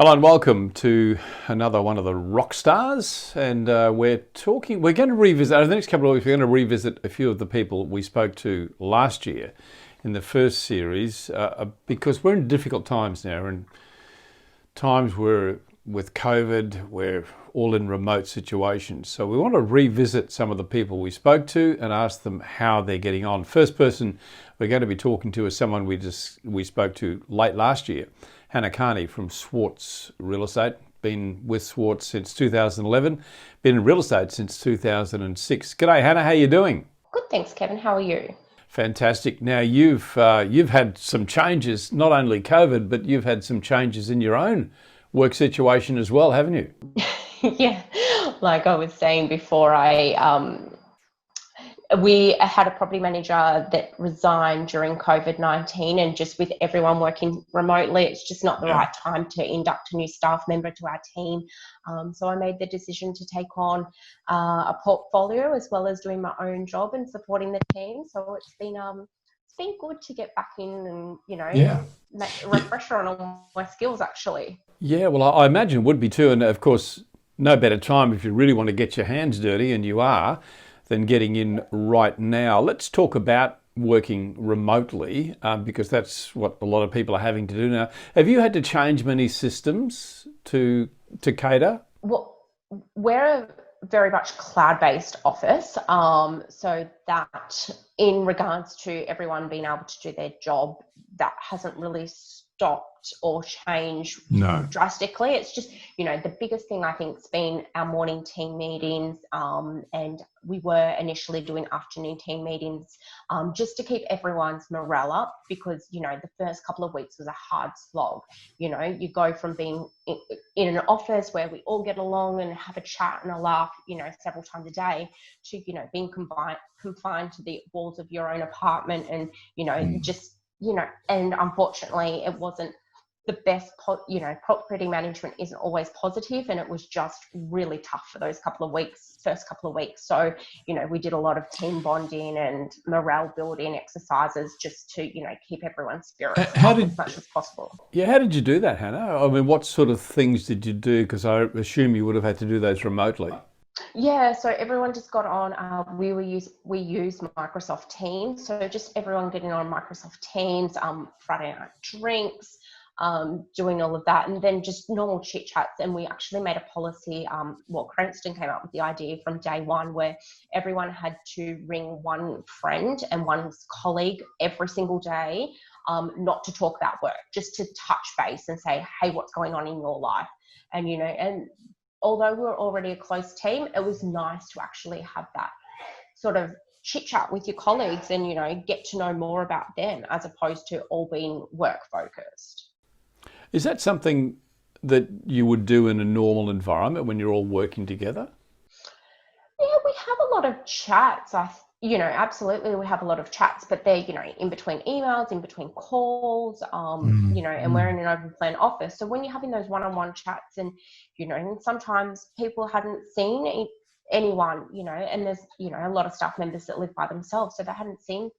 Hello and welcome to another one of the rock stars. And we're going to revisit, over the next couple of weeks, we're going to revisit a few of the people we spoke to last year in the first series because we're in difficult times now, and times where with COVID, we're all in remote situations. So we want to revisit some of the people we spoke to and ask them how they're getting on. First person we're going to be talking to is someone we spoke to late last year, Hannah Carney from Swartz Real Estate. Been with Swartz since 2011, been in real estate since 2006. G'day Hannah, how you doing? Good, thanks, Kevin. How are you? Fantastic. Now you've had some changes, not only COVID, but you've had some changes in your own work situation as well, haven't you? Yeah, like I was saying before, we had a property manager that resigned during COVID-19, and just with everyone working remotely, it's just not the right time to induct a new staff member to our team. So I made the decision to take on a portfolio as well as doing my own job and supporting the team. So it's been good to get back in and, make a refresher on all my skills actually. Yeah, well, I imagine it would be too. And of course, no better time if you really want to get your hands dirty, and you are, than getting in right now. Let's talk about working remotely because that's what a lot of people are having to do now. Have you had to change many systems to cater? Well, we're a very much cloud-based office, so that in regards to everyone being able to do their job, that hasn't really stopped or changed drastically. It's just, the biggest thing I think has been our morning team meetings, and we were initially doing afternoon team meetings just to keep everyone's morale up because, the first couple of weeks was a hard slog. You go from being in an office where we all get along and have a chat and a laugh, several times a day to, being confined to the walls of your own apartment and, and unfortunately it wasn't the best, property management isn't always positive, and it was just really tough for those first couple of weeks. So, we did a lot of team bonding and morale building exercises just to, keep everyone's spirits up as much as possible. Yeah, how did you do that, Hannah? I mean, what sort of things did you do? Because I assume you would have had to do those remotely. Yeah, so everyone just got on. We use Microsoft Teams, so just everyone getting on Microsoft Teams. Friday night drinks, doing all of that, and then just normal chit chats. And we actually made a policy. Cranston came up with the idea from day one, where everyone had to ring one friend and one colleague every single day, not to talk about work, just to touch base and say, hey, what's going on in your life? And and although we were already a close team, it was nice to actually have that sort of chit chat with your colleagues and, get to know more about them as opposed to all being work focused. Is that something that you would do in a normal environment when you're all working together? Yeah, we have a lot of chats. Absolutely we have a lot of chats, but they're, in between emails, in between calls, and we're in an open plan office. So when you're having those one-on-one chats and, and sometimes people hadn't seen anyone, and there's, a lot of staff members that live by themselves, so they hadn't seen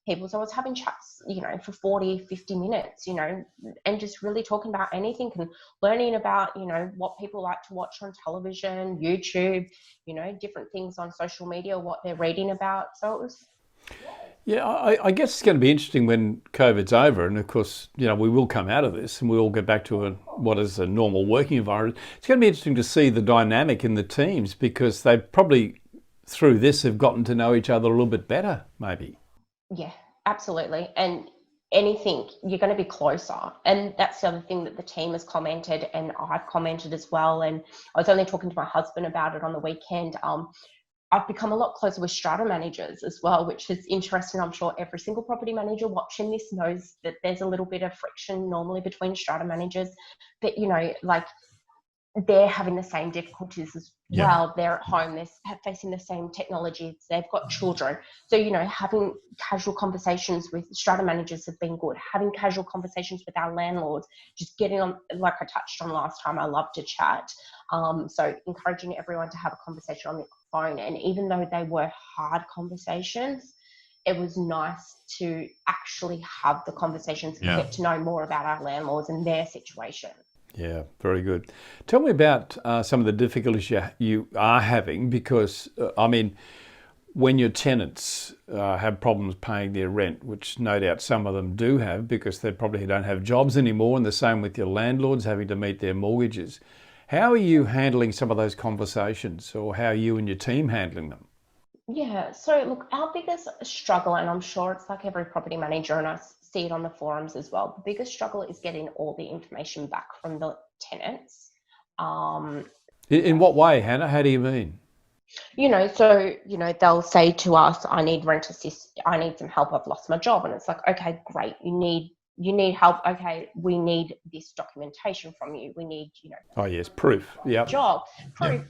people. So I was having chats, for 40, 50 minutes, and just really talking about anything and learning about, what people like to watch on television, YouTube, different things on social media, what they're reading about. So it was... Yeah, I guess it's going to be interesting when COVID's over, and of course, we will come out of this and we'll all get back to what is a normal working environment. It's going to be interesting to see the dynamic in the teams because they probably, through this, have gotten to know each other a little bit better, maybe. Yeah, absolutely. And anything, you're going to be closer. And that's the other thing that the team has commented, and I've commented as well. And I was only talking to my husband about it on the weekend. I've become a lot closer with strata managers as well, which is interesting. I'm sure every single property manager watching this knows that there's a little bit of friction normally between strata managers, but they're having the same difficulties as well. They're at home, they're facing the same technologies, they've got children. So, having casual conversations with strata managers have been good. Having casual conversations with our landlords, just getting on, like I touched on last time, I love to chat. So encouraging everyone to have a conversation on the phone. And even though they were hard conversations, it was nice to actually have the conversations and get to know more about our landlords and their situation. Yeah, very good. Tell me about some of the difficulties you are having because, I mean, when your tenants have problems paying their rent, which no doubt some of them do have because they probably don't have jobs anymore, and the same with your landlords having to meet their mortgages. How are you handling some of those conversations, or how are you and your team handling them? Yeah, so look, our biggest struggle, and I'm sure it's like every property manager, and I see it on the forums as well, the biggest struggle is getting all the information back from the tenants. Um, In what way, Hannah? How do you mean? they'll say to us, I need rent assist, I need some help, I've lost my job. And it's like, okay, great, you need help. Okay, we need this documentation from you. We need, Oh, yes, proof. Yep. job Yeah. proof,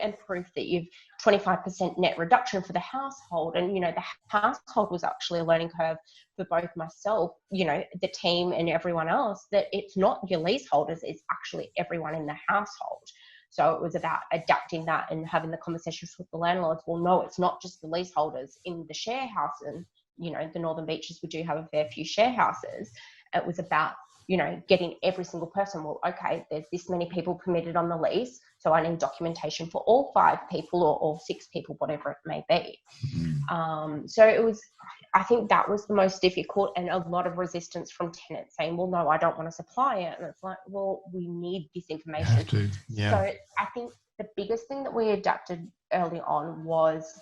and proof that you've 25% net reduction for the household. And the household was actually a learning curve for both myself, the team and everyone else, that it's not your leaseholders, it's actually everyone in the household. So it was about adapting that and having the conversations with the landlords. Well, no, it's not just the leaseholders in the share house. And the Northern Beaches, we do have a fair few share houses. It was about getting every single person. Well, okay, there's this many people permitted on the lease, so I need documentation for all 5 people or 6 people, whatever it may be. So it was, I think that was the most difficult, and a lot of resistance from tenants saying, well, no, I don't want to supply it. And it's like, well, we need this You information. have to. Yeah. So I think the biggest thing that we adapted early on was,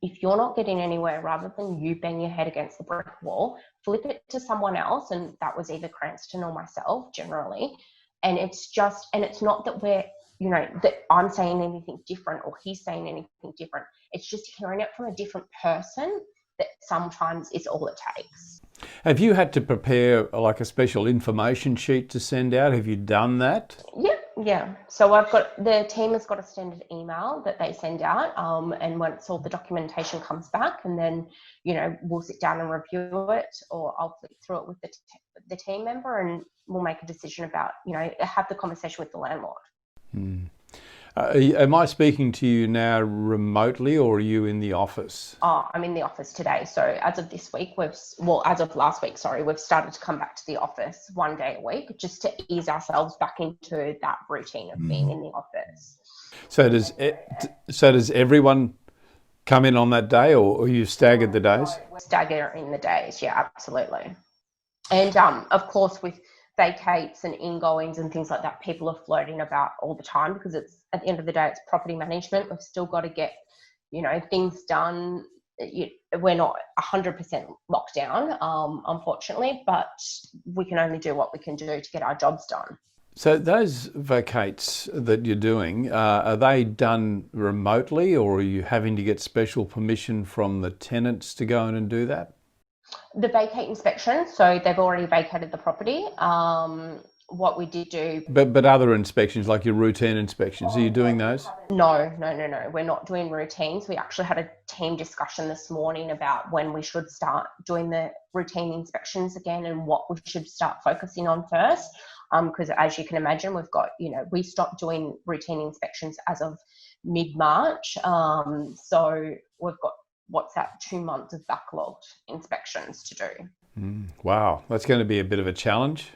if you're not getting anywhere, rather than you bang your head against the brick wall, flip it to someone else. And that was either Cranston or myself generally. And it's not that that I'm saying anything different or he's saying anything different. It's just hearing it from a different person that sometimes is all it takes. Have you had to prepare like a special information sheet to send out? Have you done that? Yeah. So the team has got a standard email that they send out, and once all the documentation comes back, and then we'll sit down and review it, or I'll flick through it with the team member, and we'll make a decision about have the conversation with the landlord. Am I speaking to you now remotely, or are you in the office? I'm in the office today. So as of this week, as of last week, sorry, we've started to come back to the office 1 day a week just to ease ourselves back into that routine of being in the office. So does everyone come in on that day, or you staggered the days? Stagger in the days, yeah, absolutely. And of course, with vacates and ingoings and things like that, people are floating about all the time, because it's, at the end of the day, it's property management. We've still got to get things done. We're not 100% locked down, unfortunately, but we can only do what we can do to get our jobs done. So those vacates that you're doing, are they done remotely, or are you having to get special permission from the tenants to go in and do that? The vacate inspection, so they've already vacated the property. What we did do... But other inspections, like your routine inspections, are you doing those? No. We're not doing routines. We actually had a team discussion this morning about when we should start doing the routine inspections again and what we should start focusing on first. Because as you can imagine, we've got, we stopped doing routine inspections as of mid-March. So we've got, 2 months of backlogged inspections to do. Wow, that's going to be a bit of a challenge.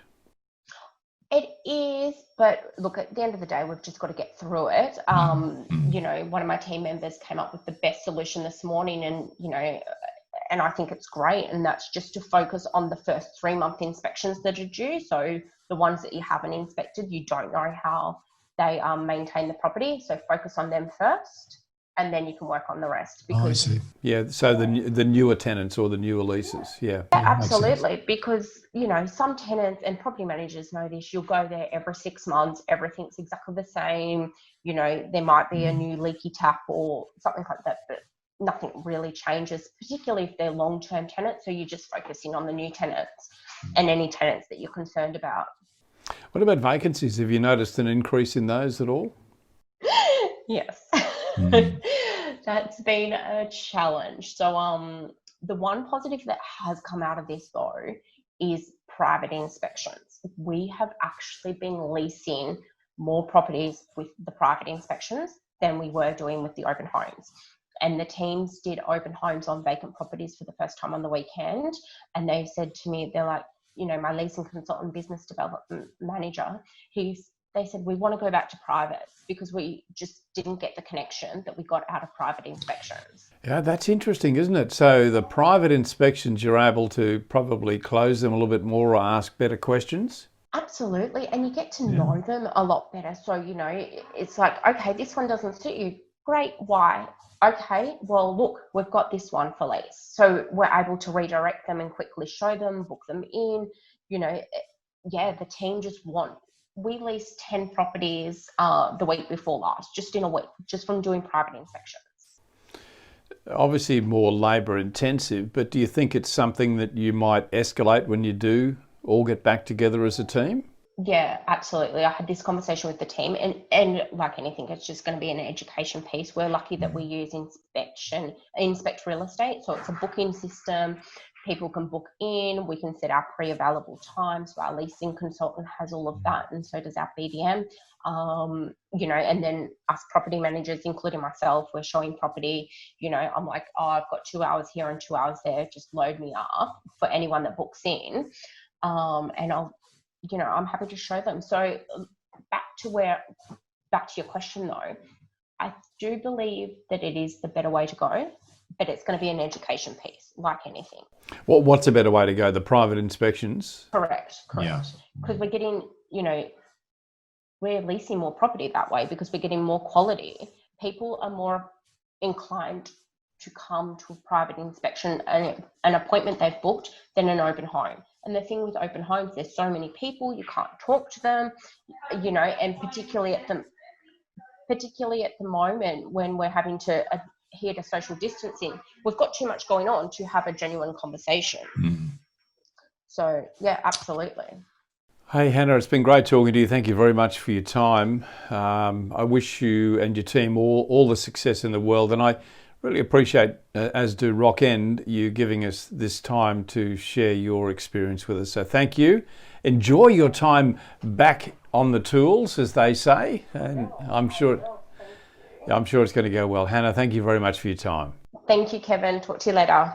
It is, but look, at the end of the day, we've just got to get through it. One of my team members came up with the best solution this morning, and I think it's great, and that's just to focus on the first 3-month inspections that are due. So the ones that you haven't inspected, you don't know how they maintain the property, so focus on them first, and then you can work on the rest. I see. Yeah, so the newer tenants or the newer leases, yeah. Absolutely, because some tenants and property managers know this. You'll go there every 6 months, everything's exactly the same. There might be a new leaky tap or something like that, but nothing really changes, particularly if they're long-term tenants. So you're just focusing on the new tenants and any tenants that you're concerned about. What about vacancies? Have you noticed an increase in those at all? Yes. That's been a challenge. So the one positive that has come out of this though is private inspections. We have actually been leasing more properties with the private inspections than we were doing with the open homes. And the teams did open homes on vacant properties for the first time on the weekend. And they said to me, they're like, my leasing consultant, business development manager, they said, we want to go back to private because we just didn't get the connection that we got out of private inspections. Yeah, that's interesting, isn't it? So the private inspections, you're able to probably close them a little bit more or ask better questions? Absolutely. And you get to know them a lot better. So, it's like, okay, this one doesn't suit you. Great. Why? Okay, well, look, we've got this one for lease. So we're able to redirect them and quickly show them, book them in. The team we leased 10 properties the week before last, just in a week, just from doing private inspections. Obviously more labour intensive, but do you think it's something that you might escalate when you do all get back together as a team? Yeah, absolutely. I had this conversation with the team, and like anything, it's just going to be an education piece. We're lucky that we use Inspect Real Estate. So it's a booking system. People can book in. We can set our pre-available time. So our leasing consultant has all of that, and so does our BDM. And then us property managers, including myself, we're showing property. I'm like, oh, I've got 2 hours here and 2 hours there. Just load me up for anyone that books in, and I'm happy to show them. So back to your question though, I do believe that it is the better way to go, but it's going to be an education piece, like anything. What's a better way to go? The private inspections? Correct. Yeah. Because we're getting, we're leasing more property that way because we're getting more quality. People are more inclined to come to a private inspection and an appointment they've booked than an open home. And the thing with open homes, there's so many people, you can't talk to them, and particularly at the moment when we're having to adhere to social distancing, we've got too much going on to have a genuine conversation. So, yeah, absolutely. Hey, Hannah, it's been great talking to you. Thank you very much for your time. I wish you and your team all the success in the world. And I really appreciate, as do Rock End, you giving us this time to share your experience with us. So thank you. Enjoy your time back on the tools, as they say. And I'm sure it's going to go well. Hannah, thank you very much for your time. Thank you, Kevin. Talk to you later.